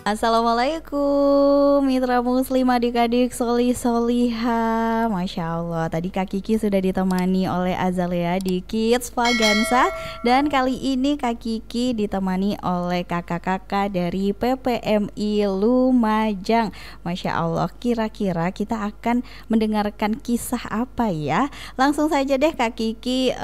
Assalamualaikum mitra muslim adik-adik solih-soliha. Masya Allah, tadi Kak Kiki sudah ditemani oleh Azalia di Kids Vagansa. Dan kali ini Kak Kiki ditemani oleh kakak-kakak dari PPMI Lumajang. Masya Allah, kira-kira kita akan mendengarkan kisah apa ya? Langsung saja deh Kak Kiki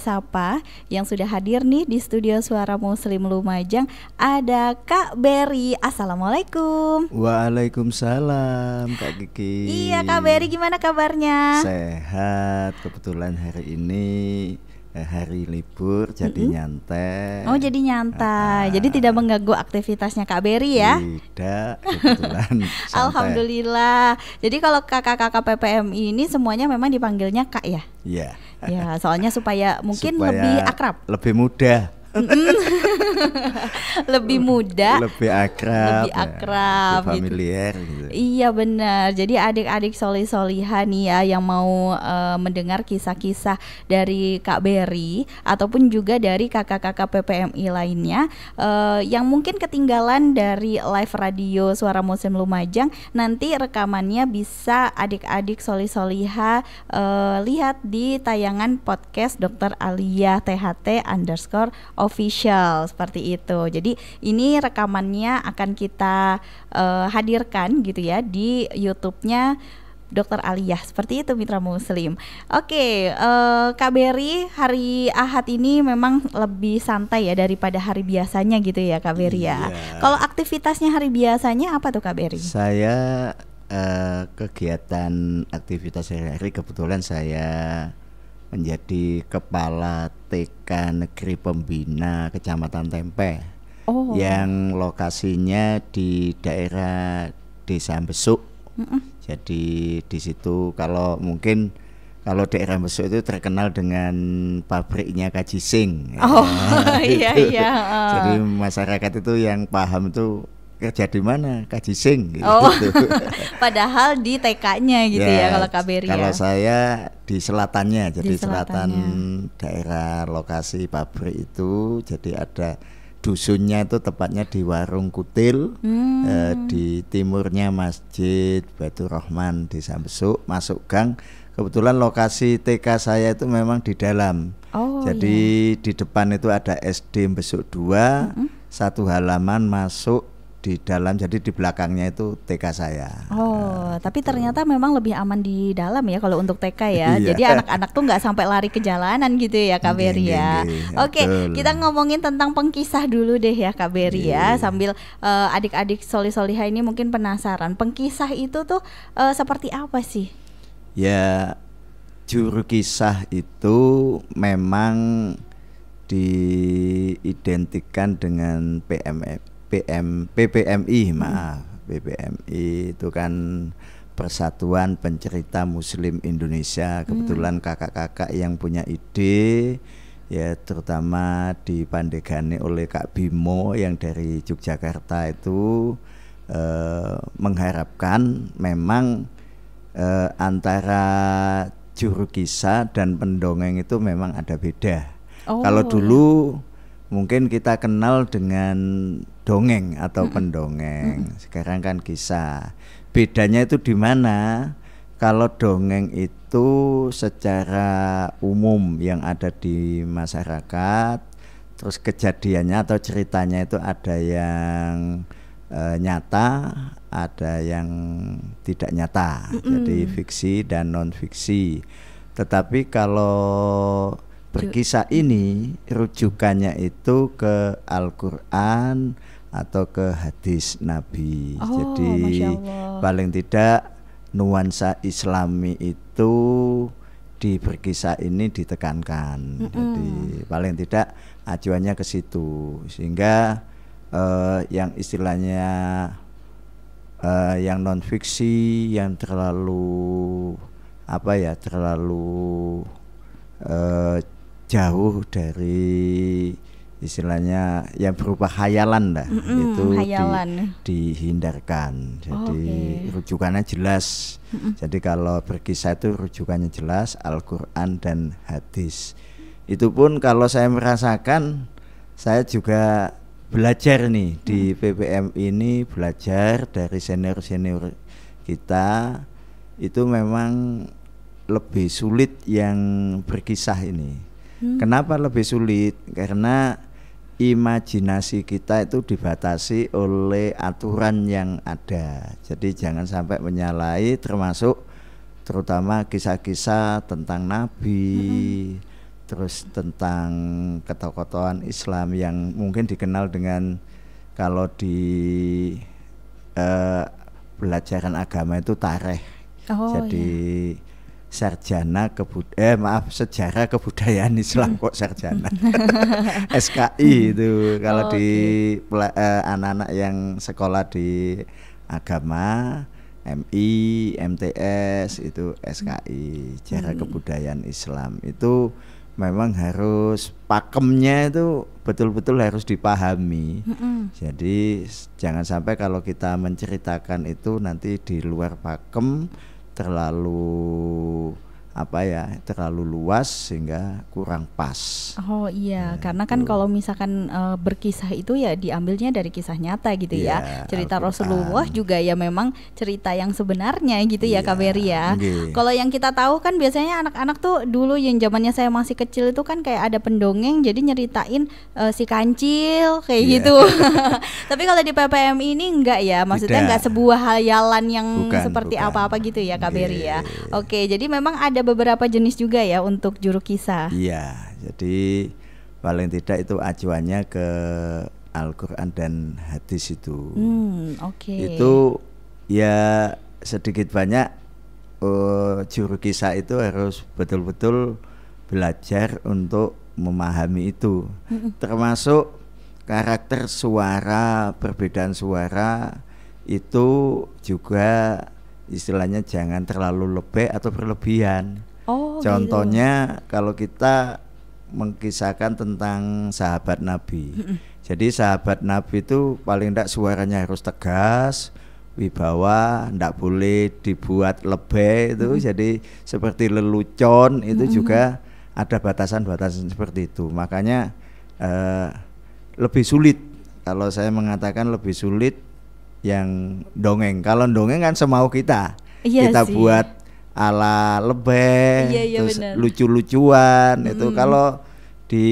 sapa yang sudah hadir nih di studio Suara Muslim Lumajang. Ada Kak Berry. Assalamualaikum. Waalaikumsalam Kak Kiki. Iya Kak Berry, gimana kabarnya? Sehat, kebetulan hari ini hari libur jadi nyantai. Oh jadi nyantai, jadi tidak mengganggu aktivitasnya Kak Berry ya? Tidak, kebetulan santai. Alhamdulillah. Jadi kalau kakak-kakak PPMI ini semuanya memang dipanggilnya Kak ya? Iya. Ya soalnya supaya mungkin lebih akrab. Lebih mudah. Lebih muda, lebih akrab, lebih familiar gitu. Iya benar. Jadi adik-adik solih-soliha nih ya yang mau mendengar kisah-kisah dari Kak Berry ataupun juga dari kakak-kakak PPMI lainnya yang mungkin ketinggalan dari live radio Suara Muslim Lumajang, nanti rekamannya bisa adik-adik solih-soliha lihat di tayangan podcast Dr. Alia THT _official seperti itu. Jadi ini rekamannya akan kita hadirkan gitu ya di YouTube-nya Dr. Alia, seperti itu mitra muslim. Oke, Kak Berry, hari Ahad ini memang lebih santai ya daripada hari biasanya gitu ya Kak Berry ya. Kalau aktivitasnya hari biasanya apa tuh Kak Berry? Saya kegiatan aktivitas sehari-hari kebetulan saya menjadi kepala TK Negeri Pembina Kecamatan Tempe yang lokasinya di daerah Desa Besuk. Jadi di situ kalau daerah Besuk itu terkenal dengan pabriknya Kajising. Iya. Jadi masyarakat itu yang paham itu kerja di mana Kajising gitu. Padahal di TK-nya gitu ya kalau Kak Berry. Kalau saya di selatannya, jadi selatan daerah lokasi pabrik itu, jadi ada dusunnya itu tepatnya di Warung Kutil, di timurnya Masjid Baitur Rahman Desa Besuk, masuk gang. Kebetulan lokasi TK saya itu memang di dalam. Jadi di depan itu ada SD Besuk 2, satu halaman masuk di dalam, jadi di belakangnya itu TK saya. Tapi ternyata memang lebih aman di dalam ya kalau untuk TK ya. Jadi anak-anak tuh nggak sampai lari ke jalanan gitu ya Kak Berry ya. Oke, kita ngomongin tentang pengkisah dulu deh ya Kak Berry ya. Sambil adik-adik solih-soliha ini mungkin penasaran, pengkisah itu tuh seperti apa sih? Ya, juru kisah itu memang diidentikan dengan PPMI itu kan Persatuan Pencerita Muslim Indonesia. Kebetulan kakak-kakak yang punya ide ya, terutama dipandegani oleh Kak Bimo yang dari Yogyakarta itu mengharapkan memang antara juru kisah dan pendongeng itu memang ada beda. Kalau dulu mungkin kita kenal dengan dongeng atau pendongeng. Sekarang kan kisah. Bedanya itu di mana? Kalau dongeng itu secara umum yang ada di masyarakat, terus kejadiannya atau ceritanya itu ada yang nyata, ada yang tidak nyata. Jadi fiksi dan non fiksi. Tetapi kalau berkisah ini rujukannya itu ke Al-Quran atau ke hadis Nabi. Jadi paling tidak nuansa Islami itu di berkisah ini ditekankan. Jadi paling tidak acuannya ke situ, sehingga yang istilahnya yang non fiksi, yang terlalu jauh dari istilahnya yang berupa khayalan lah, itu dihindarkan. Jadi rujukannya jelas. Jadi kalau berkisah itu rujukannya jelas Al-Quran dan hadis. Itu pun kalau saya merasakan, saya juga belajar nih di PPM ini, belajar dari senior-senior kita. Itu memang lebih sulit yang berkisah ini. Kenapa lebih sulit? Karena imajinasi kita itu dibatasi oleh aturan yang ada. Jadi jangan sampai menyalahi, termasuk terutama kisah-kisah tentang Nabi, terus tentang ketokohan Islam yang mungkin dikenal dengan, kalau di pelajaran agama itu tareh. Jadi sejarah kebudayaan Islam kok sarjana. SKI itu kalau di anak-anak yang sekolah di agama, MI, MTS itu SKI, sejarah kebudayaan Islam. Itu memang harus pakemnya itu betul-betul harus dipahami. Jadi jangan sampai kalau kita menceritakan itu nanti di luar pakem, terlalu terlalu luas sehingga kurang pas. Karena kan kalau misalkan berkisah itu ya diambilnya dari kisah nyata gitu ya. Cerita Rasulullah juga ya memang cerita yang sebenarnya gitu ya Kak Beri ya. Kalau yang kita tahu kan biasanya anak-anak tuh dulu yang zamannya saya masih kecil itu kan kayak ada pendongeng, jadi nyeritain si kancil kayak gitu. Tapi kalau di PPM ini enggak ya, maksudnya enggak sebuah hayalan yang seperti apa-apa gitu ya Kak Beri ya. Oke, jadi memang ada beberapa jenis juga ya untuk juru kisah. Iya, jadi paling tidak itu acuannya ke Al-Quran dan hadis itu. Itu ya sedikit banyak juru kisah itu harus betul-betul belajar untuk memahami itu. Termasuk karakter suara, perbedaan suara itu juga istilahnya jangan terlalu lebih atau berlebihan. Contohnya kalau kita mengkisahkan tentang sahabat Nabi. Jadi sahabat Nabi itu paling tidak suaranya harus tegas, wibawa, tidak boleh dibuat lebih itu. Jadi seperti lelucon itu juga ada batasan-batasan seperti itu. Makanya lebih sulit, kalau saya mengatakan lebih sulit yang dongeng. Kalau dongeng kan semau kita, kita buat ala lebeh, terus lucu-lucuan itu. Kalau di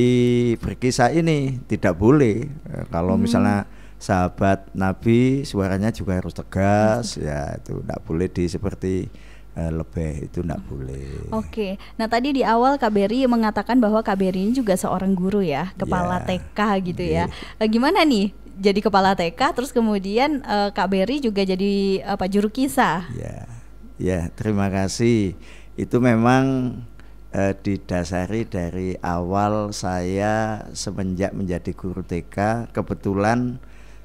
berkisah ini tidak boleh. Kalau misalnya sahabat Nabi suaranya juga harus tegas, ya itu tidak boleh seperti lebih, itu tidak boleh. Nah tadi di awal Kak Beri mengatakan bahwa Kak Beri ini juga seorang guru ya, kepala TK gitu ya. Gimana nih jadi kepala TK terus kemudian Kak Beri juga jadi juru kisah? Ya, terima kasih. Itu memang didasari dari awal saya semenjak menjadi guru TK. Kebetulan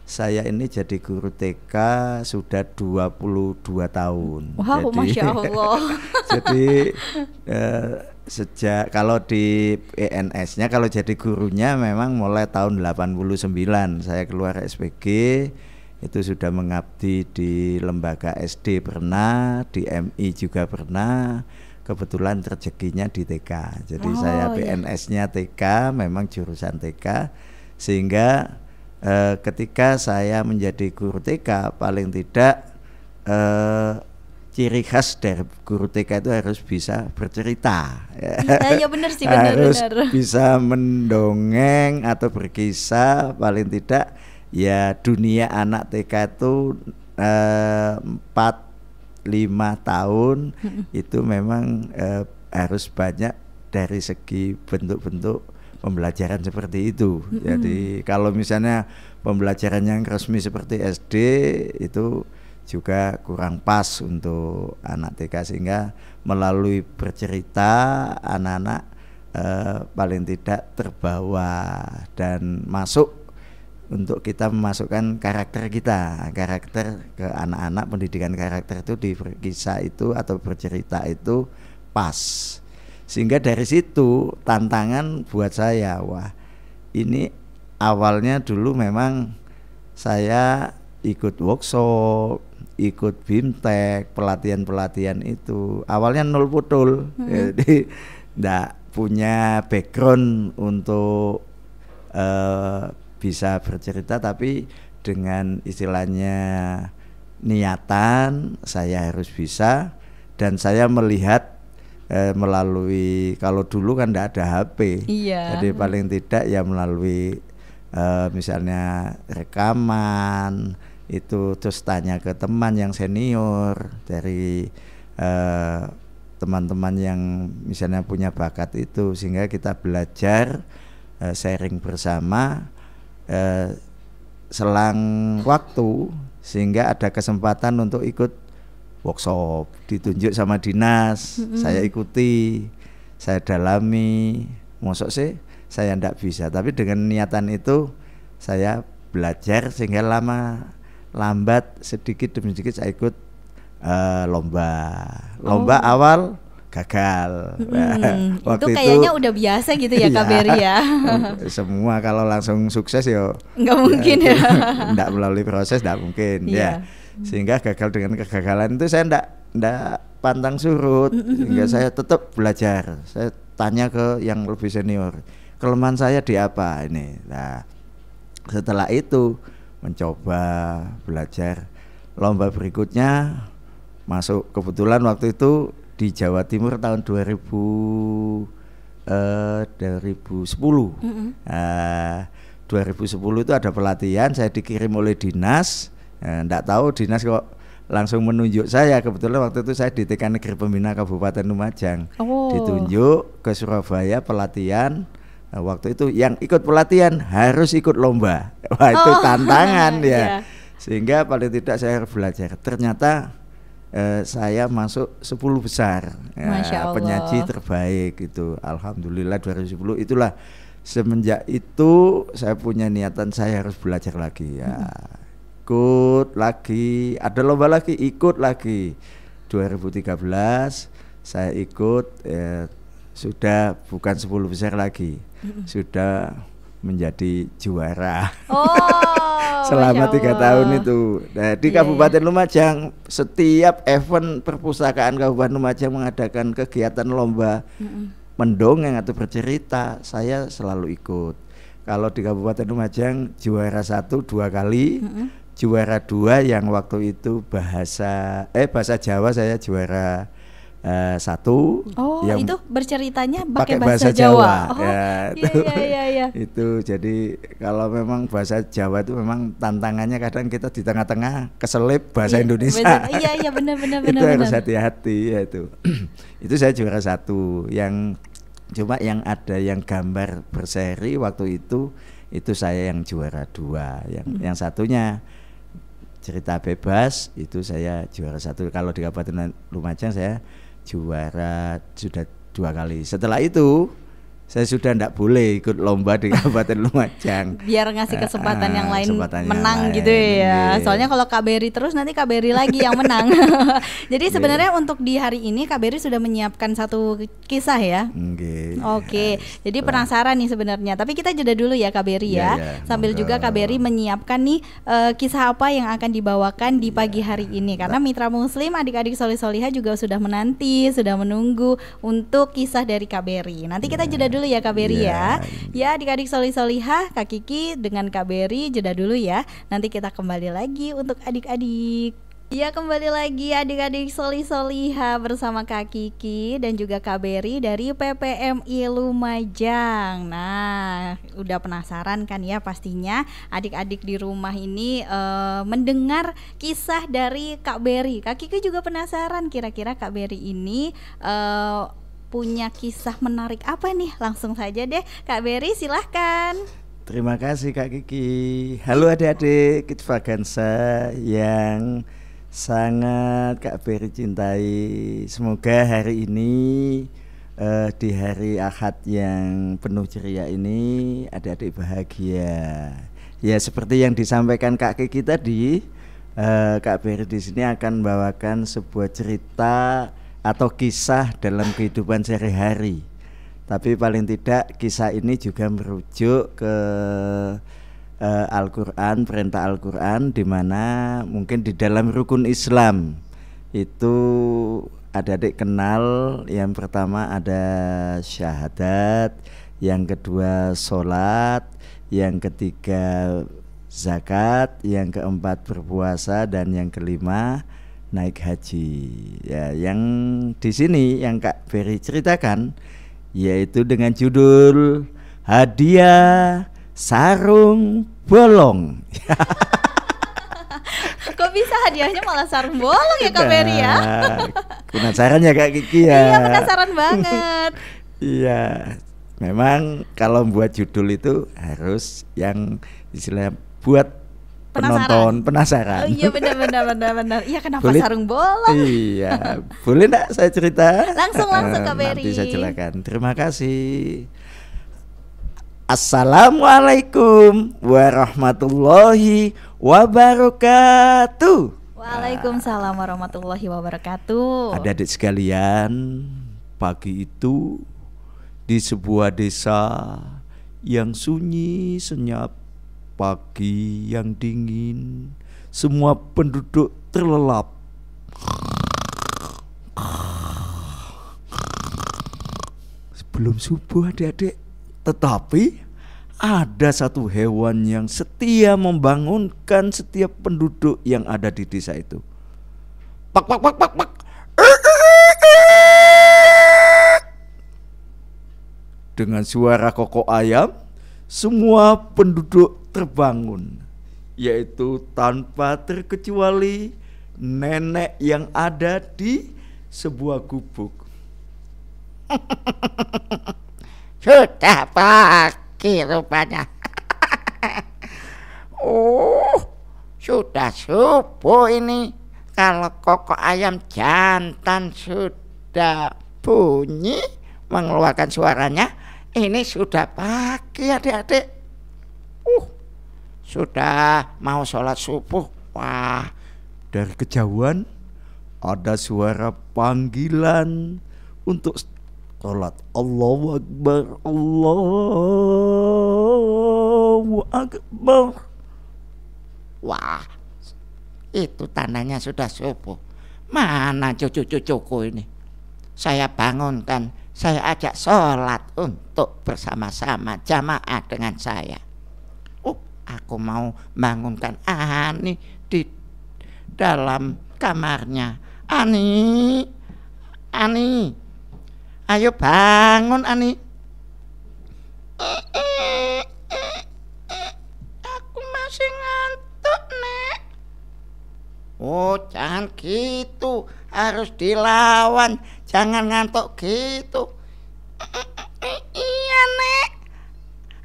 saya ini jadi guru TK sudah 22 tahun. Wow, Masya Allah. Jadi sejak, kalau di PNS-nya, kalau jadi gurunya memang mulai tahun 89 saya keluar SPG, itu sudah mengabdi di lembaga SD pernah, di MI juga pernah. Kebetulan rezekinya di TK. Jadi saya PNS-nya TK, memang jurusan TK, sehingga ketika saya menjadi guru TK paling tidak ciri khas dari guru TK itu harus bisa bercerita. Ya benar sih, benar. Harus bisa mendongeng atau berkisah, paling tidak ya dunia anak TK itu 4-5 tahun itu memang harus banyak dari segi bentuk-bentuk pembelajaran seperti itu. Jadi kalau misalnya pembelajaran yang resmi seperti SD itu juga kurang pas untuk anak TK, sehingga melalui bercerita anak-anak paling tidak terbawa dan masuk untuk kita memasukkan karakter kita, karakter ke anak-anak. Pendidikan karakter itu di berkisah itu atau bercerita itu pas, sehingga dari situ tantangan buat saya. Wah, ini awalnya dulu memang saya ikut workshop, ikut BIMTEK, pelatihan-pelatihan itu awalnya nol putul. Jadi enggak punya background untuk bisa bercerita, tapi dengan istilahnya niatan saya harus bisa, dan saya melihat melalui, kalau dulu kan tidak ada HP, jadi paling tidak ya melalui misalnya rekaman itu, terus tanya ke teman yang senior dari teman-teman yang misalnya punya bakat itu, sehingga kita belajar sharing bersama selang waktu, sehingga ada kesempatan untuk ikut workshop, ditunjuk sama dinas, saya ikuti, saya dalami, mosok sih saya ndak bisa, tapi dengan niatan itu saya belajar, sehingga lambat sedikit demi sedikit saya ikut lomba awal gagal. Waktu itu kayaknya udah biasa gitu ya Kak Berry ya. Semua kalau langsung sukses ya nggak mungkin ya. Nggak melalui proses nggak mungkin ya. Sehingga gagal, dengan kegagalan itu saya nggak pantang surut, sehingga saya tetap belajar. Saya tanya ke yang lebih senior, kelemahan saya di apa ini. Nah, setelah itu mencoba belajar. Lomba berikutnya masuk, kebetulan waktu itu di Jawa Timur tahun 2010. 2010 itu ada pelatihan, saya dikirim oleh dinas. Enggak tahu dinas kok langsung menunjuk saya. Kebetulan waktu itu saya di TK Negeri Pembina Kabupaten Lumajang. Ditunjuk ke Surabaya pelatihan. Waktu itu yang ikut pelatihan harus ikut lomba. Wah, itu tantangan ya. Sehingga paling tidak saya harus belajar. Ternyata saya masuk 10 besar penyaji terbaik itu. Alhamdulillah 2010. Itulah, semenjak itu saya punya niatan saya harus belajar lagi ya. Ikut lagi, ada lomba lagi, ikut lagi. 2013 saya ikut, sudah bukan 10 besar lagi, sudah menjadi juara. Selama 3 tahun itu. Nah, di Kabupaten Lumajang, setiap event perpustakaan Kabupaten Lumajang mengadakan kegiatan lomba mendongeng atau bercerita, saya selalu ikut. Kalau di Kabupaten Lumajang juara 1 2 kali, juara 2 yang waktu itu bahasa Jawa saya juara 1. Yang itu berceritanya pakai bahasa Jawa. Iya. Itu jadi kalau memang bahasa Jawa itu memang tantangannya, kadang kita di tengah-tengah keselip bahasa Indonesia. Iya benar. Itu harus hati-hati ya itu. Itu saya juara 1. Yang cuma yang ada yang gambar berseri waktu itu saya yang juara 2. Yang satunya cerita bebas itu saya juara 1. Kalau di Kabupaten Lumajang saya juara sudah 2 kali. Setelah itu saya sudah tidak boleh ikut lomba di Kabupaten Lumajang. Biar ngasih kesempatan yang lain menang gitu ya. Soalnya kalau Kak Berry terus nanti Kak Berry lagi yang menang. Jadi sebenarnya untuk di hari ini Kak Berry sudah menyiapkan satu kisah ya. Oke. Jadi penasaran nih sebenarnya. Tapi kita jeda dulu ya Kak Berry ya. Sambil juga Kak Berry menyiapkan nih kisah apa yang akan dibawakan di pagi hari ini. Karena Mitra Muslim, adik-adik solih solihah juga sudah menanti, sudah menunggu untuk kisah dari Kak Berry. Nanti kita jeda dulu ya Kak Berry ya. Ya adik-adik solih solihah, Kak Kiki dengan Kak Berry jeda dulu ya. Nanti kita kembali lagi untuk adik-adik. Ya, kembali lagi adik-adik solih solihah bersama Kak Kiki dan juga Kak Berry dari PPMI Lumajang. Nah, udah penasaran kan ya pastinya adik-adik di rumah ini mendengar kisah dari Kak Berry. Kak Kiki juga penasaran kira-kira Kak Berry ini punya kisah menarik apa nih? Langsung saja deh Kak Berry, silahkan. Terima kasih Kak Kiki. Halo adik-adik Kitfagansa yang sangat Kak Berry cintai. Semoga hari ini di hari Ahad yang penuh ceria ini adik-adik bahagia. Ya seperti yang disampaikan Kak Kiki tadi, Kak Berry di sini akan membawakan sebuah cerita atau kisah dalam kehidupan sehari-hari. Tapi paling tidak kisah ini juga merujuk ke Al-Quran, perintah Al-Quran, di mana mungkin di dalam rukun Islam itu adik-adik kenal. Yang pertama ada syahadat, yang kedua sholat, yang ketiga zakat, yang keempat berpuasa, dan yang kelima naik haji. Ya, yang di sini yang Kak Beri ceritakan yaitu dengan judul hadiah sarung bolong. Kok bisa hadiahnya malah sarung bolong ya Kak Beri ya? Penasaran ya Kak Kiki ya? Iya, penasaran banget. Iya, memang kalau buat judul itu harus yang istilah buat penonton penasaran. Oh iya, benar. Iya, kenapa boleh, sarung bolong? Iya, boleh enggak saya cerita? Langsung Kak Beri. Nanti saya silakan. Terima kasih. Assalamualaikum warahmatullahi wabarakatuh. Waalaikumsalam warahmatullahi wabarakatuh. Adik-adik sekalian, pagi itu di sebuah desa yang sunyi senyap, pagi yang dingin, semua penduduk terlelap. Sebelum subuh adik-adik, tetapi ada satu hewan yang setia membangunkan setiap penduduk yang ada di desa itu. Pak pak pak pak pak. Dengan suara kokok ayam, semua penduduk terbangun, yaitu tanpa terkecuali nenek yang ada di sebuah gubuk. Sudah pagi rupanya. Oh, sudah subuh ini. Kalau kokok ayam jantan sudah bunyi mengeluarkan suaranya, ini sudah pagi adik-adik. Sudah mau sholat subuh. Wah, dari kejauhan ada suara panggilan untuk sholat. Allahu Akbar, Allahu Akbar. Wah, itu tandanya sudah subuh. Mana cucu-cucuku ini? Saya bangunkan, saya ajak sholat untuk bersama-sama jamaah dengan saya. Aku mau bangunkan Ani di dalam kamarnya. Ani, ayo bangun Ani. Aku masih ngantuk, Nek. Oh, jangan gitu, harus dilawan, jangan ngantuk gitu. Iya, Nek.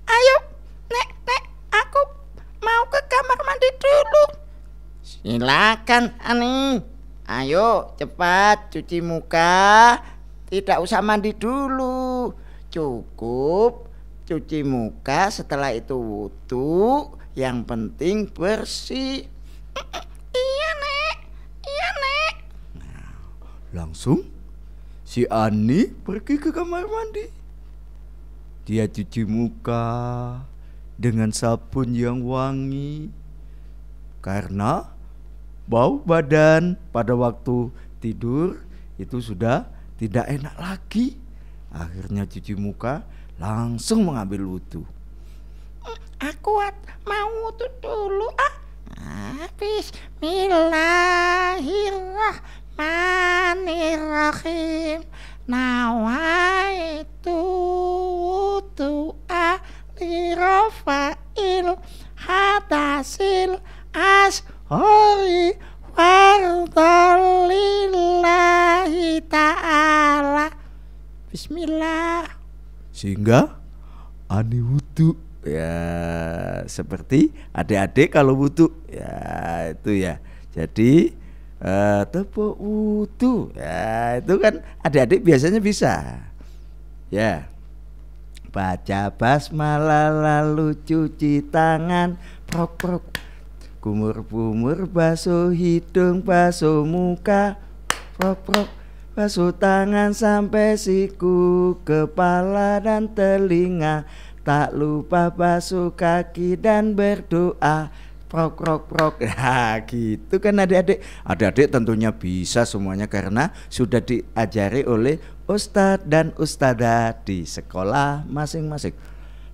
Ayo, Nek, aku mau ke kamar mandi dulu. Silakan, Ani. Ayo, cepat cuci muka. Tidak usah mandi dulu. Cukup cuci muka, setelah itu wudu. Yang penting bersih. Iya, Nek. Nah, langsung si Ani pergi ke kamar mandi. Dia cuci muka dengan sabun yang wangi, karena bau badan pada waktu tidur itu sudah tidak enak lagi. Akhirnya cuci muka, langsung mengambil wudu. Aku mau wudu dulu. Bismillahirrahmanirrahim. Nawaitu wudu'a lirafa'il hadasil ashori wardalillahi ta'ala. Bismillah. Sehingga Ani wudu. Ya, seperti adik-adik kalau wudu. Ya, itu ya. Jadi tepuk wudu. Ya, itu kan adik-adik biasanya bisa. Ya. Baca basmalah lalu cuci tangan, prok. Kumur-kumur basuh hidung, basuh muka, prok. Basuh tangan sampai siku, kepala dan telinga. Tak lupa basuh kaki dan berdoa, prok. Nah, gitu kan adik-adik. Adik-adik tentunya bisa semuanya karena sudah diajari oleh ustadz dan ustadzah di sekolah masing-masing.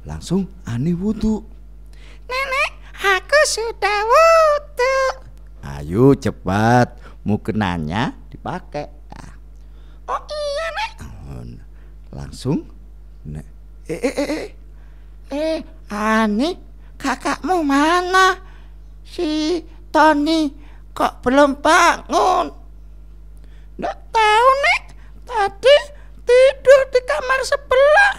Langsung Ani wudu. sudah wudu. Ayo cepat, mukenanya dipakai. Oh iya Nek. Langsung Nek. Ani, kakakmu mana? Si Tony kok belum bangun? Nggak tahu Nek, tadi tidur di kamar sebelah.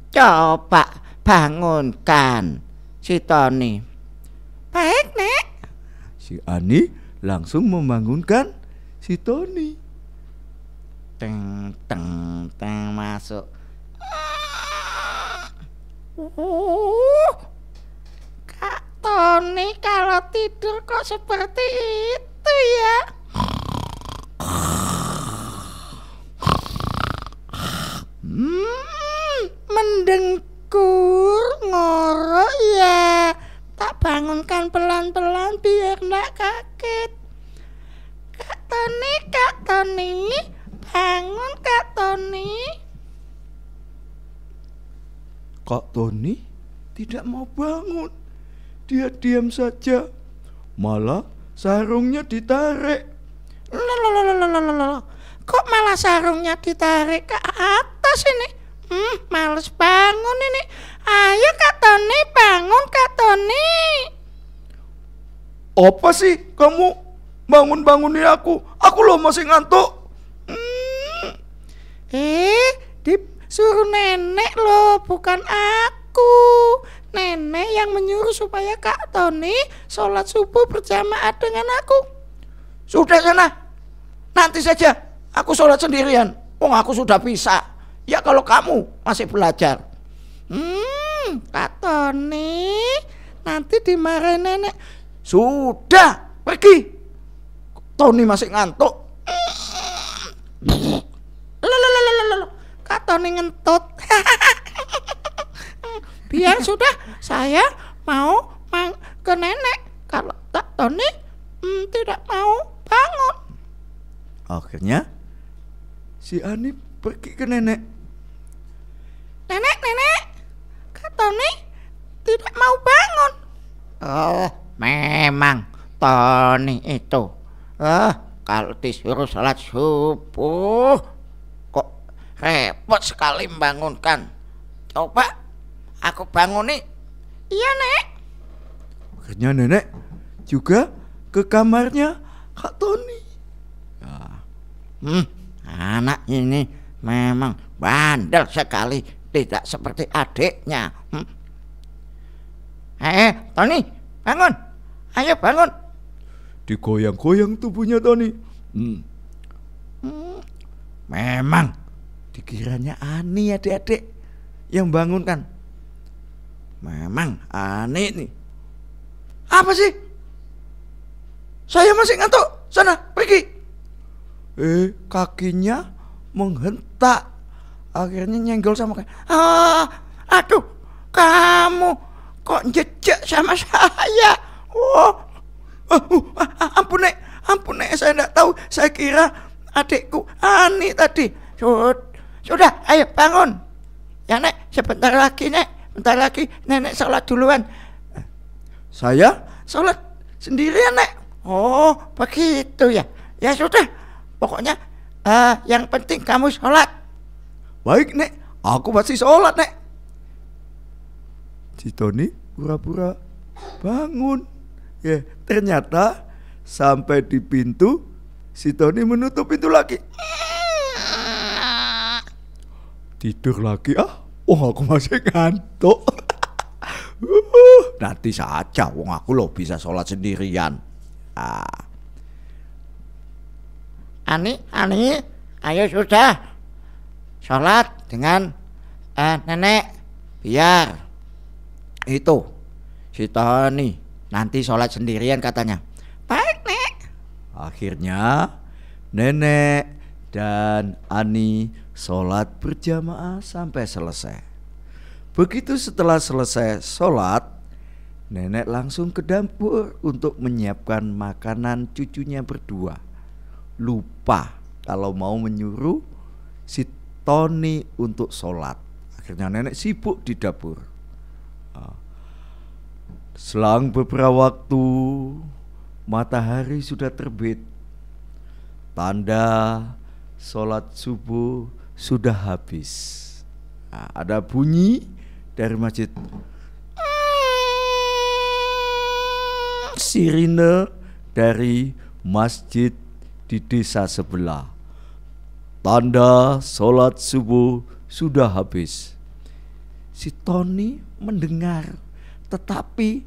Coba bangunkan si Tony. Baik Nek. Si Ani langsung membangunkan si Tony. Teng teng teng masuk. Kak Tony kalau tidur kok seperti itu ya? Mendengkur ngorok ya. Tak bangunkan pelan-pelan biar nggak kaget. Kak Tony, bangun Kak Tony. Kak Tony tidak mau bangun. Dia diam saja. Malah sarungnya ditarik. Loh. Kok malah sarungnya ditarik ke atas ini? Males bangun ini. Ayo Kak Tony, bangun Kak Tony. Apa sih kamu bangun-bangunin aku? Aku loh masih ngantuk. Disuruh nenek loh, bukan aku. Nenek yang menyuruh supaya Kak Tony sholat subuh berjamaah dengan aku. Sudah sana, nanti saja aku sholat sendirian. Aku sudah bisa. Ya kalau kamu masih belajar. Kak Tony, nanti dimarahin nenek. Sudah, pergi. Tony masih ngantuk. Kak Tony ngentut. Biar sudah, saya mau ke nenek. Kalau Kak Tony tidak mau bangun. Akhirnya si Ani pergi ke nenek. Nenek, Kak Tony tidak mau bangun. Oh, memang Tony itu. Kalau disuruh sholat subuh kok repot sekali membangunkan. Coba aku bangun nih. Iya Nek. Akhirnya nenek juga ke kamarnya Kak Tony. Anak ini memang bandel sekali. Tidak seperti adiknya. Tony, bangun. Ayo bangun. Digoyang-goyang tubuhnya Tony. Memang dikiranya Ani adik-adik yang bangunkan. Memang Ani nih. Apa sih? Saya masih ngantuk. Sana, pergi. Kakinya menghentak. Akhirnya nyenggol sama kayak, aduh, kamu kok jejak sama saya? Ampun Nek, saya tidak tahu. Saya kira adikku Ani tadi. Sudah, ayo bangun. Ya Nek, sebentar lagi nenek sholat duluan. Saya sholat sendirian Nek. Oh, begitu ya. Ya sudah, pokoknya yang penting kamu sholat. Baik Nek, aku pasti sholat Nek. Si Tony pura-pura bangun. Ya, ternyata sampai di pintu si Tony menutup pintu lagi. Tidur lagi aku masih ngantuk. Nanti saja, aku loh bisa sholat sendirian. Ani, ayo sudah sholat dengan nenek. Biar itu si Tony nanti sholat sendirian katanya. Baik Nek. Akhirnya nenek dan Ani sholat berjamaah sampai selesai. Begitu setelah selesai sholat, nenek langsung ke dapur untuk menyiapkan makanan cucunya berdua. Lupa kalau mau menyuruh si Tony untuk sholat. Akhirnya nenek sibuk di dapur. Selang beberapa waktu, matahari sudah terbit. Tanda sholat subuh sudah habis. Nah, ada bunyi dari masjid. Sirine dari masjid di desa sebelah. Tanda sholat subuh sudah habis. Si Tony mendengar, tetapi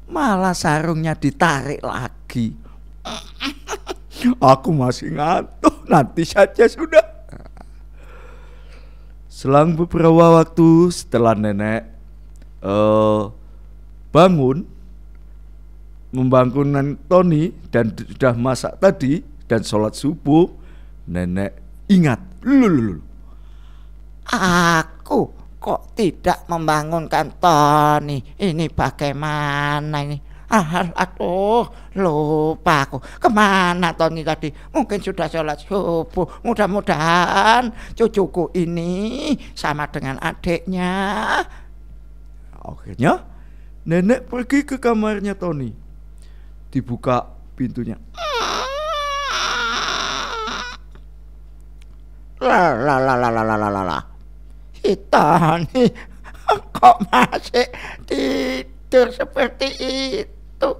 malah sarungnya ditarik lagi. Aku masih ngantuk, nanti saja sudah. Selang beberapa waktu setelah nenek bangun, membangunkan Tony dan sudah masak tadi dan sholat subuh, nenek ingat, Aku kok tidak membangunkan Tony? Ini bagaimana ini? Aduh, lupa aku. Kemana Tony tadi? Mungkin sudah sholat subuh. Mudah-mudahan cucuku ini sama dengan adiknya. Akhirnya nenek pergi ke kamarnya Tony. Dibuka pintunya. Si Tony kok masih tidur seperti itu?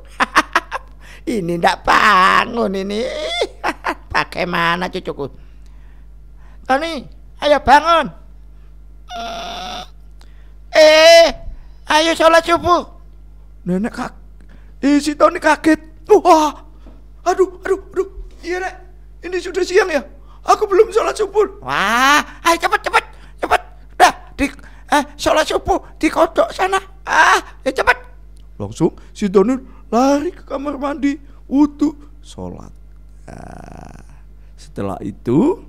Ini ndak bangun ini. Bagaimana cucuku? Tony, ayo bangun. Ayo sholat subuh. Nenek si Tony kaget. Wah, aduh. Iya nek, ini sudah siang ya. Aku belum sholat subuh. Wah, ayo cepet. Dah, sholat subuh di kodok sana. Cepet. Langsung si Tony lari ke kamar mandi, wudu, sholat. Setelah itu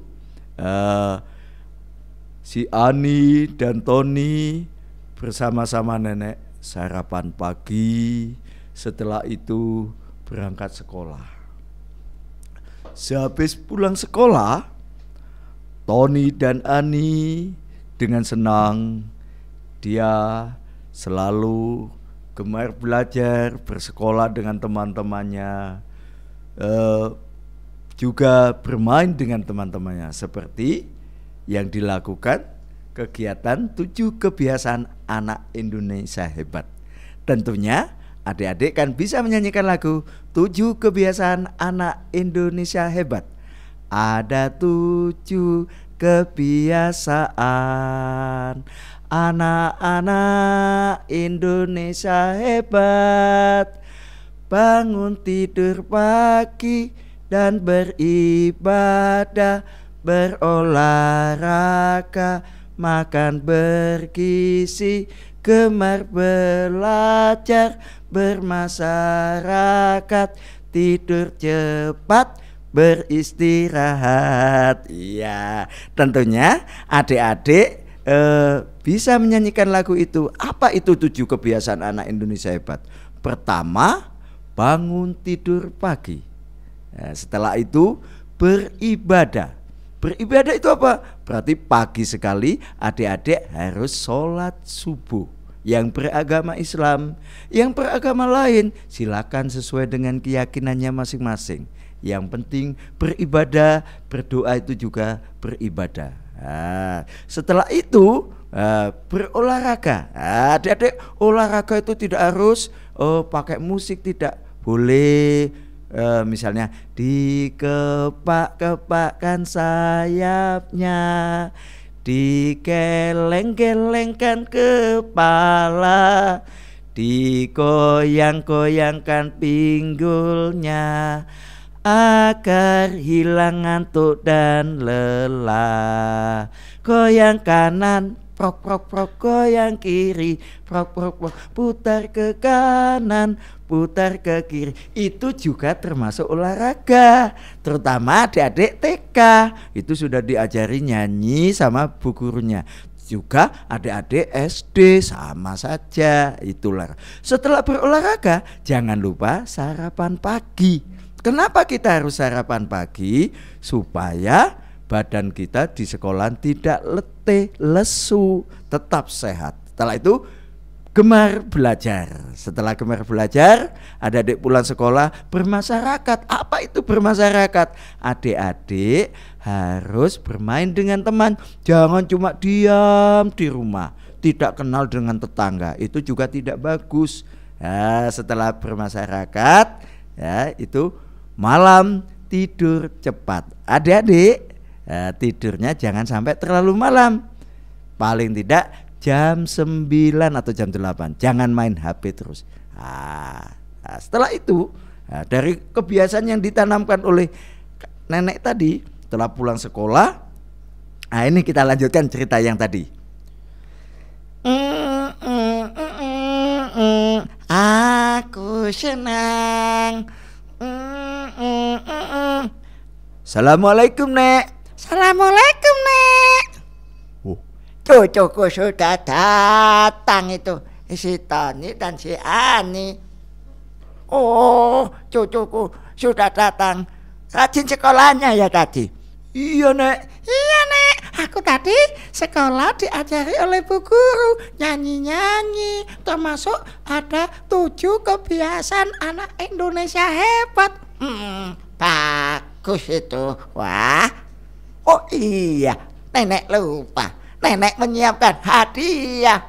si Ani dan Tony bersama-sama nenek sarapan pagi. Setelah itu berangkat sekolah. Sehabis pulang sekolah, Tony dan Ani dengan senang, dia selalu gemar belajar, bersekolah dengan teman-temannya, juga bermain dengan teman-temannya, seperti yang dilakukan kegiatan 7 kebiasaan anak Indonesia hebat. Tentunya adik-adik kan bisa menyanyikan lagu 7 kebiasaan anak Indonesia hebat. Ada 7 kebiasaan anak-anak Indonesia hebat. Bangun tidur pagi dan beribadah, berolahraga, makan bergizi, gemar belajar, bermasyarakat, tidur cepat, beristirahat. Iya, tentunya adik-adik bisa menyanyikan lagu itu. Apa itu 7 kebiasaan anak Indonesia hebat? Pertama, bangun tidur pagi. Setelah itu beribadah. Beribadah itu apa? Berarti pagi sekali adik-adik harus sholat subuh. Yang beragama Islam, yang beragama lain silakan sesuai dengan keyakinannya masing-masing. Yang penting beribadah, berdoa itu juga beribadah. Setelah itu berolahraga. Adik-adik, olahraga itu tidak harus pakai musik, tidak boleh. Misalnya dikepak-kepakkan sayapnya, digeleng-gelengkan kepala, digoyang-goyangkan pinggulnya, agar hilang ngantuk dan lelah. Goyang kanan, prok prok prok, goyang kiri, prok prok prok, putar ke kanan, putar ke kiri. Itu juga termasuk olahraga. Terutama adik-adik TK itu sudah diajari nyanyi sama bu gurunya. Juga adik-adik SD sama saja. Itulah. Setelah berolahraga jangan lupa sarapan pagi. Kenapa kita harus sarapan pagi? Supaya badan kita di sekolah tidak letih, lesu, tetap sehat. Setelah itu gemar belajar. Setelah gemar belajar, adik-adik pulang sekolah bermasyarakat. Apa itu bermasyarakat? Adik-adik harus bermain dengan teman. Jangan cuma diam di rumah, tidak kenal dengan tetangga. Itu juga tidak bagus. Ya, setelah bermasyarakat, ya itu malam tidur cepat. Adik-adik, tidurnya jangan sampai terlalu malam. Paling tidak jam 9 atau jam 8. Jangan main HP terus. Setelah itu, dari kebiasaan yang ditanamkan oleh nenek tadi, setelah pulang sekolah, ini kita lanjutkan cerita yang tadi. Aku senang. Assalamualaikum, Nek. Assalamualaikum, Nek. Cucuku sudah datang itu, si Tony dan si Ani. Oh, cucuku sudah datang. Rajin sekolahnya ya tadi? Iya, Nek. Iya, Nek. Aku tadi sekolah diajari oleh bu guru nyanyi-nyanyi, termasuk ada 7 kebiasaan anak Indonesia hebat. Bagus itu. Wah. Oh iya, nenek lupa. Nenek menyiapkan hadiah.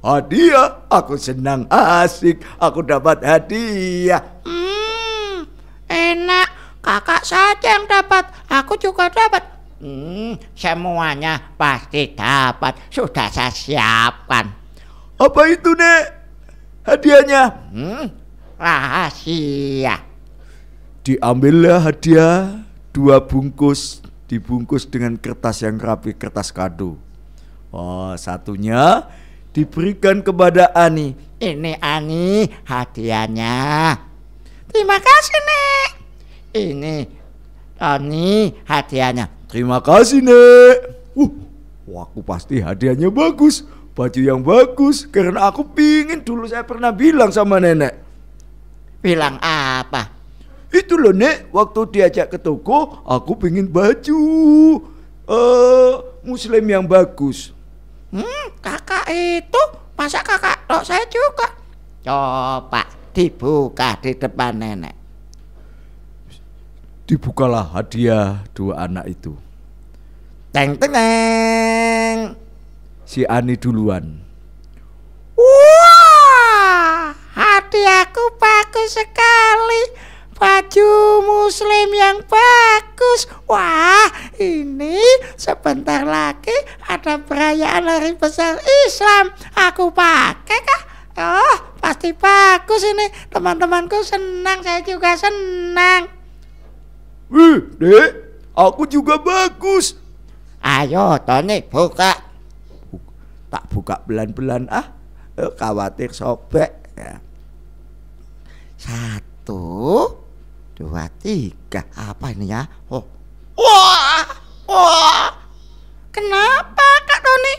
Hadiah? Aku senang, asik. Aku dapat hadiah. Enak. Kakak saja yang dapat. Aku juga dapat. Semuanya pasti dapat. Sudah saya siapkan. Apa itu, Nek? Hadiahnya? Rahasia. Diambillah hadiah 2 bungkus, dibungkus dengan kertas yang rapi, kertas kado. Satunya diberikan kepada Ani. Ini Ani hadiahnya. Terima kasih, Nek. Ini Tony hadiahnya. Terima kasih, Nek. Aku pasti hadiahnya bagus, baju yang bagus, karena aku pingin. Dulu saya pernah bilang sama nenek. Bilang apa? Itu loh, Nek, waktu diajak ke toko, aku pingin baju muslim yang bagus. Kakak itu, masa kakak tok saya juga? Coba dibuka di depan nenek. Dibukalah hadiah 2 anak itu. Teng teng. Si Ani duluan. Wah, hadiahku bagus sekali. Baju muslim yang bagus. Wah, ini sebentar lagi ada perayaan hari besar Islam. Aku pakai kah? Oh, pasti bagus ini. Teman-temanku senang, saya juga senang. Dek, aku juga bagus. Ayo, Tony, buka. Tak buka belan-belan, khawatir sobek. Ya. 1, 2, 3. Apa ini ya? Wah. Kenapa, Kak Tony?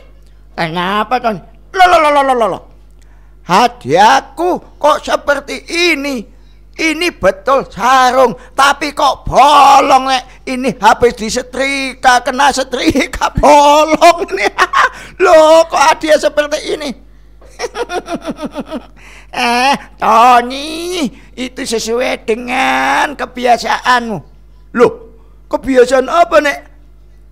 Kenapa, Tony? Loh. Hadiahku kok seperti ini? Ini betul sarung, tapi kok bolong, Nek. Ini habis disetrika, kena setrika, bolong ini. Loh, kok hadiah seperti ini? Tony, itu sesuai dengan kebiasaanmu. Loh, kebiasaan apa, Nek?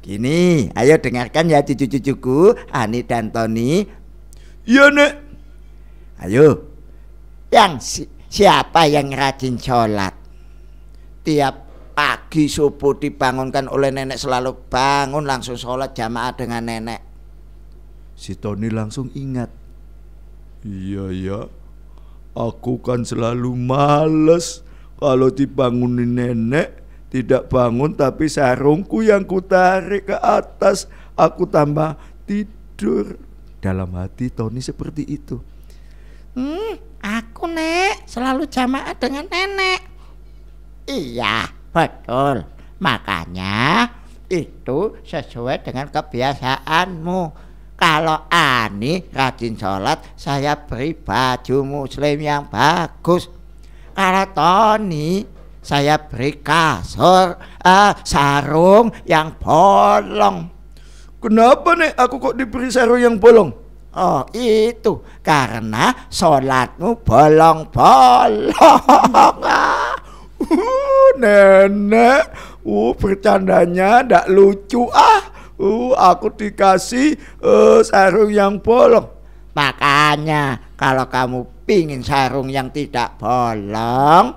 Gini, ayo dengarkan ya cucu-cucuku, Ani dan Tony. Iya, Nek. Ayo, siapa yang rajin sholat? Tiap pagi subuh dibangunkan oleh nenek, selalu bangun langsung sholat jamaah dengan nenek. Si Tony langsung ingat. Iya, aku kan selalu males kalau dibangunin nenek, tidak bangun tapi sarungku yang kutarik ke atas, aku tambah tidur. Dalam hati Tony seperti itu. Aku, Nek, selalu jamaah dengan nenek. Iya, betul. Makanya itu sesuai dengan kebiasaanmu. Kalau Ani rajin sholat, saya beri baju muslim yang bagus. Kalau Tony, saya beri sarung yang bolong. Kenapa, Nek, aku kok diberi sarung yang bolong? Oh itu karena sholatmu bolong-bolong. Nenek, bercandanya ndak lucu aku dikasih sarung yang bolong. Makanya kalau kamu pingin sarung yang tidak bolong,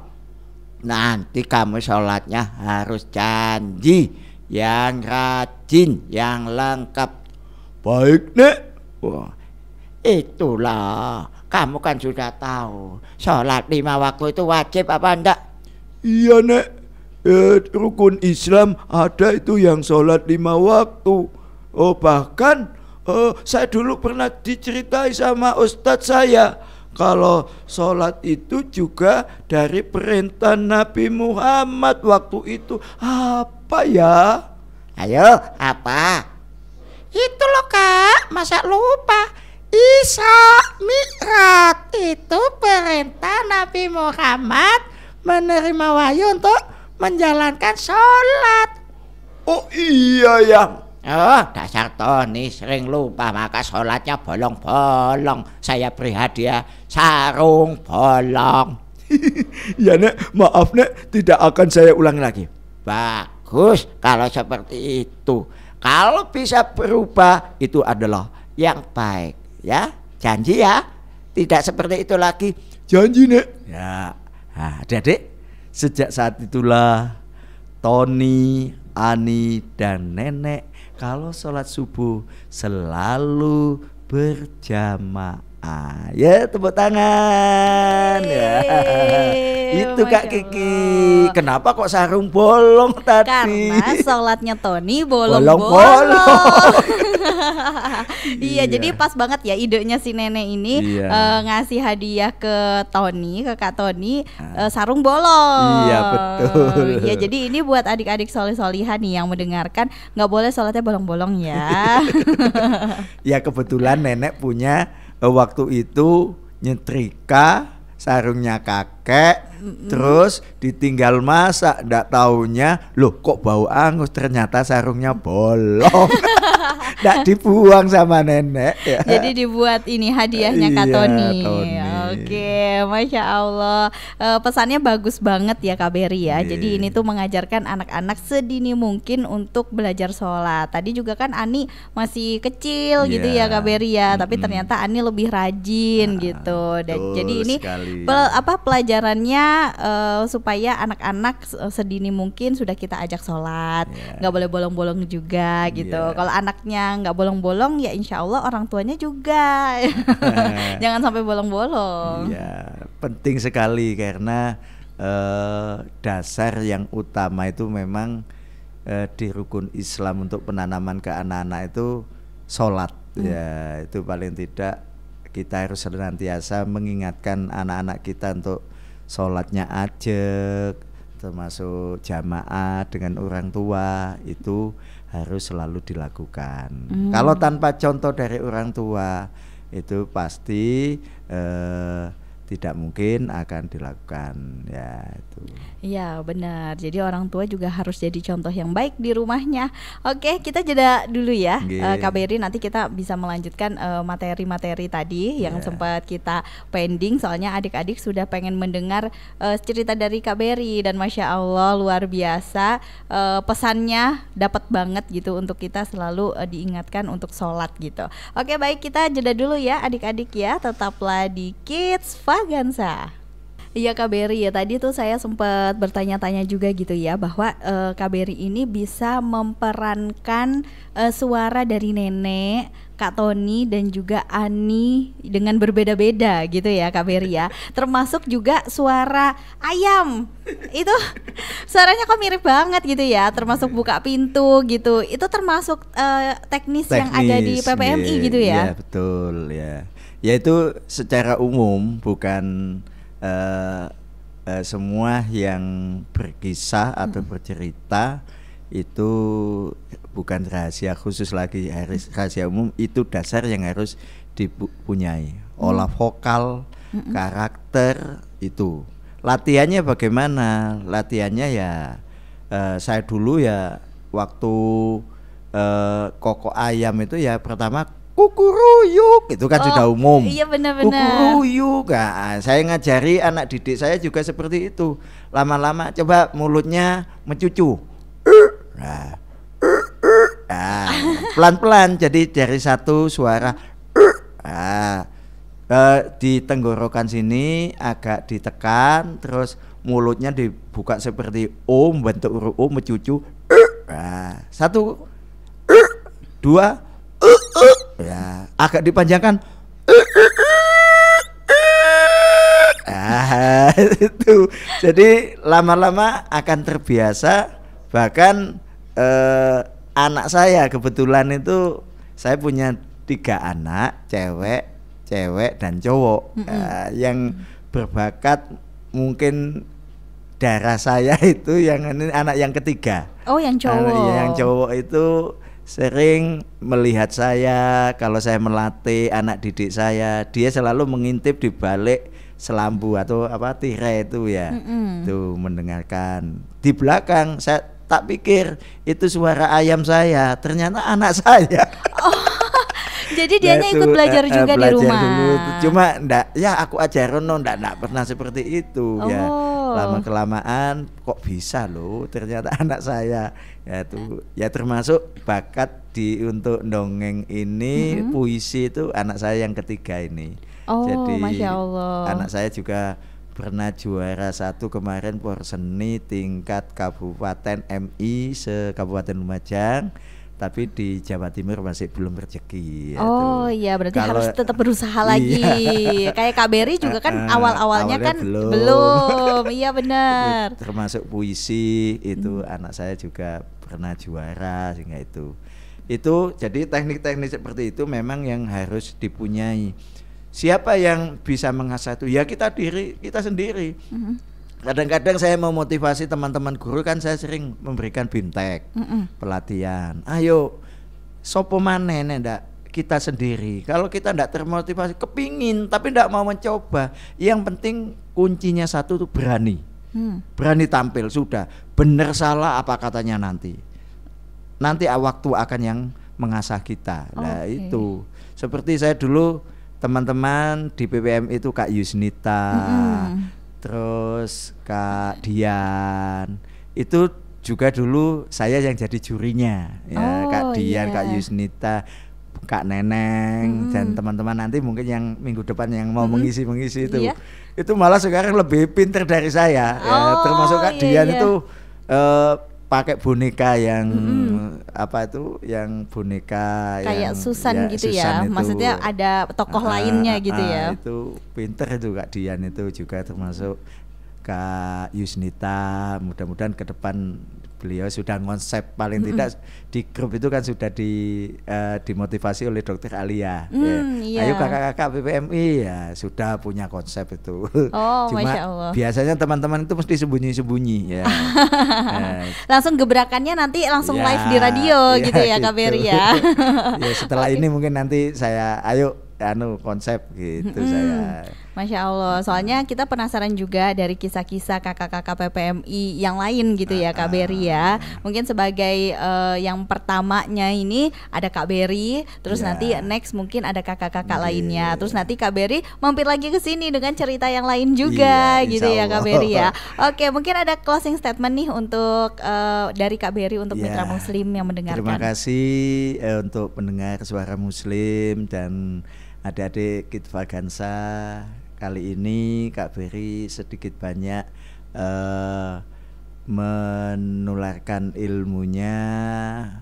nanti kamu sholatnya harus janji yang rajin, yang lengkap. Baik Nek. Wah, itulah, kamu kan sudah tahu sholat 5 waktu itu wajib apa enggak? Iya Nek, rukun Islam ada itu yang sholat 5 waktu. Bahkan saya dulu pernah diceritai sama ustadz saya kalau sholat itu juga dari perintah Nabi Muhammad waktu itu. Apa ya? Ayo, apa? Itu loh Kak, masa lupa? Isra Mi'raj itu perintah Nabi Muhammad menerima wahyu untuk menjalankan sholat. Oh iya ya. Oh dasar Tony sering lupa, maka sholatnya bolong-bolong. Saya beri hadiah sarung bolong. Ya Nek, maaf Nek, tidak akan saya ulang lagi. Bagus kalau seperti itu. Kalau bisa berubah itu adalah yang baik ya. Janji ya, tidak seperti itu lagi. Janji Nek. Ya, Adik, sejak saat itulah Tony, Ani dan Nenek kalau sholat subuh selalu berjamaah. Ya tepuk tangan. Ya. Itu Kak Kiki. Kenapa kok sarung bolong tadi? Karena sholatnya Tony bolong-bolong. Iya, jadi pas banget ya idenya si nenek ini ngasih hadiah ke Tony, ke Kak Tony, sarung bolong. Iya betul. Iya, jadi ini buat adik-adik solih-solihan nih yang mendengarkan, nggak boleh sholatnya bolong-bolong ya. Ya kebetulan nenek punya waktu itu nyetrika sarungnya kakek, terus ditinggal masak, ndak taunya loh kok bau angus, ternyata sarungnya bolong. Ndak dibuang sama nenek ya. Jadi dibuat ini hadiahnya Kak Tony. Oke, Masya Allah. Pesannya bagus banget ya Kak Berry ya. Jadi ini tuh mengajarkan anak-anak sedini mungkin untuk belajar sholat. Tadi juga kan Ani masih kecil gitu ya Kak Berry ya. Tapi ternyata Ani lebih rajin gitu. Dan jadi ini pelajarannya supaya anak-anak sedini mungkin sudah kita ajak sholat. Nggak boleh bolong-bolong juga gitu. Kalau anaknya nggak bolong-bolong ya insya Allah orang tuanya juga. Jangan sampai bolong-bolong. Iya, penting sekali karena dasar yang utama itu memang di rukun Islam untuk penanaman ke anak-anak itu sholat. Ya, itu paling tidak kita harus senantiasa mengingatkan anak-anak kita untuk sholatnya ajak, termasuk jamaah dengan orang tua itu harus selalu dilakukan. Kalau tanpa contoh dari orang tua itu pasti tidak mungkin akan dilakukan ya itu. Iya benar. Jadi orang tua juga harus jadi contoh yang baik di rumahnya. Oke, kita jeda dulu ya Kak Berry, nanti kita bisa melanjutkan materi-materi tadi yang sempat kita pending. Soalnya adik-adik sudah pengen mendengar cerita dari Kak Berry dan Masya Allah luar biasa, pesannya dapat banget gitu untuk kita selalu diingatkan untuk sholat gitu. Oke baik, kita jeda dulu ya adik-adik ya. Tetaplah di Kids Vagansa. Iya Kak Berry ya, tadi tuh saya sempat bertanya-tanya juga gitu ya bahwa Kak Berry ini bisa memperankan suara dari nenek, Kak Tony dan juga Ani dengan berbeda-beda gitu ya Kak Berry ya. Termasuk juga suara ayam. Itu suaranya kok mirip banget gitu ya, termasuk buka pintu gitu. Itu termasuk teknis yang ada di PPMI gitu ya. Iya betul ya. Ya itu secara umum, bukan semua yang berkisah atau bercerita itu bukan rahasia khusus lagi, rahasia umum. Itu dasar yang harus dipunyai. Olah vokal, karakter itu. Latihannya bagaimana? Latihannya ya saya dulu ya waktu koko ayam itu ya pertama kukuruyuk itu kan sudah umum. Iya benar-benar. Kukuruyuk. Nah, saya ngajari anak didik saya juga seperti itu. Lama-lama coba mulutnya mencucu. Nah, pelan-pelan jadi dari satu suara. Di tenggorokan sini agak ditekan, terus mulutnya dibuka seperti O, bentuk huruf O mencucu. Satu, dua, ya agak dipanjangkan. Itu jadi lama-lama akan terbiasa. Bahkan anak saya kebetulan itu saya punya 3 anak, cewek dan cowok. Yang berbakat mungkin darah saya itu yang ini anak yang ketiga. Oh, yang cowok. Yang cowok itu sering melihat saya kalau saya melatih anak didik saya, dia selalu mengintip di balik selambu atau apa tirai itu ya. Tuh mendengarkan. Di belakang saya tak pikir itu suara ayam saya, ternyata anak saya. Jadi dianya ikut belajar juga di rumah. Dulu. Cuma ndak ya aku ajarin ndak pernah seperti itu ya. Lama kelamaan kok bisa loh ternyata anak saya. Ya tuh ya termasuk bakat untuk dongeng ini, puisi itu anak saya yang ketiga ini. Jadi Masya Allah. Anak saya juga pernah juara 1 kemarin Porseni tingkat Kabupaten MI se-Kabupaten Lumajang. Tapi di Jawa Timur masih belum rezeki. Iya berarti harus tetap berusaha lagi. Kayak Kak Beri juga kan awalnya kan belum. Iya benar. Termasuk puisi itu anak saya juga pernah juara sehingga itu jadi teknik-teknik seperti itu memang yang harus dipunyai. Siapa yang bisa mengasah itu? Ya kita sendiri. Kadang-kadang saya memotivasi teman-teman guru kan saya sering memberikan bimtek, pelatihan. Ayo, sopo maneh ndak kita sendiri. Kalau kita ndak termotivasi, kepingin tapi ndak mau mencoba. Yang penting kuncinya satu tuh berani. Berani tampil sudah. Benar salah apa katanya nanti. Nanti waktu akan yang mengasah kita. Nah itu. Seperti saya dulu teman-teman di PPM itu Kak Yusnita. Terus Kak Dian itu juga dulu saya yang jadi jurinya ya. Kak Dian, Kak Yusnita, Kak Neneng dan teman-teman nanti mungkin yang minggu depan yang mau mengisi itu itu malah sekarang lebih pinter dari saya ya. Termasuk Kak Dian itu pakai boneka yang apa itu yang boneka kayak yang Susan ya, gitu Susan ya. Maksudnya ada tokoh lainnya gitu ya. Itu pinter itu Kak Dian itu juga termasuk Kak Yusnita. Mudah-mudahan ke depan beliau sudah konsep paling tidak di grup itu kan sudah dimotivasi oleh Dokter Alia. Ayo kakak-kakak PPMI ya sudah punya konsep itu. Cuma Masya Allah. biasanya teman-teman itu mesti sembunyi-sembunyi ya. Langsung gebrakannya nanti langsung live di radio gitu ya Kak Beri ya. Ya setelah ini mungkin nanti saya konsep gitu saya. Masya Allah, soalnya kita penasaran juga dari kisah-kisah kakak-kakak PPMI yang lain gitu ya Kak Beri ya. Mungkin sebagai yang pertamanya ini ada Kak Beri, terus nanti next mungkin ada kakak-kakak lainnya. Terus nanti Kak Beri mampir lagi ke sini dengan cerita yang lain juga gitu ya Kak Beri ya. Oke, mungkin ada closing statement nih untuk dari Kak Beri untuk mitra muslim yang mendengarkan. Terima kasih untuk pendengar Suara Muslim dan adik-adik Kitfa Gansa. Kali ini Kak Beri sedikit banyak menularkan ilmunya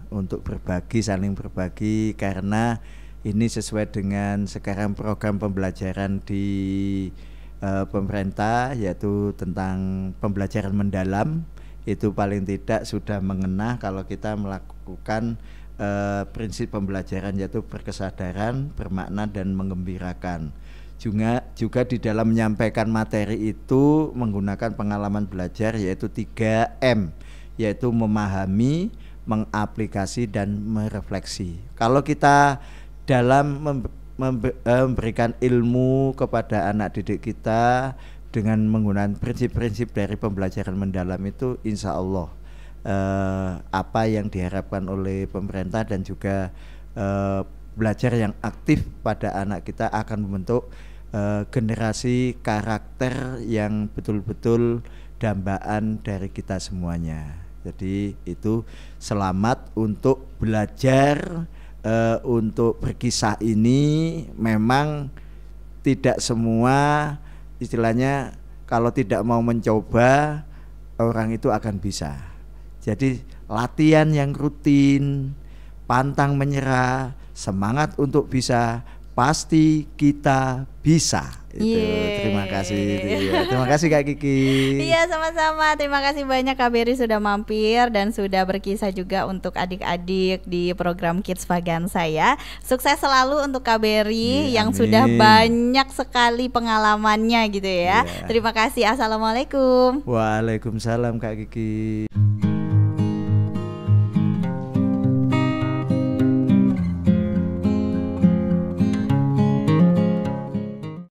untuk berbagi, saling berbagi, karena ini sesuai dengan sekarang program pembelajaran di pemerintah, yaitu tentang pembelajaran mendalam. Itu paling tidak sudah mengena kalau kita melakukan prinsip pembelajaran, yaitu berkesadaran, bermakna dan menggembirakan. Juga di dalam menyampaikan materi itu menggunakan pengalaman belajar, yaitu 3M, yaitu memahami, mengaplikasi dan merefleksi. Kalau kita dalam memberikan ilmu kepada anak didik kita dengan menggunakan prinsip-prinsip dari pembelajaran mendalam itu, insya Allah apa yang diharapkan oleh pemerintah dan juga belajar yang aktif pada anak kita akan membentuk generasi karakter yang betul-betul dambaan dari kita semuanya. Jadi itu selamat untuk belajar, untuk berkisah ini. Memang tidak semua istilahnya kalau tidak mau mencoba orang itu akan bisa. Jadi latihan yang rutin, pantang menyerah, semangat untuk bisa, pasti kita bisa. Itu. Terima kasih. Terima kasih Kak Kiki. Iya, sama-sama. Terima kasih banyak Kak Berry sudah mampir dan sudah berkisah juga untuk adik-adik di program Kids Vagansa ya. Sukses selalu untuk Kak Berry yang sudah banyak sekali pengalamannya gitu ya. Terima kasih. Assalamualaikum. Waalaikumsalam Kak Kiki.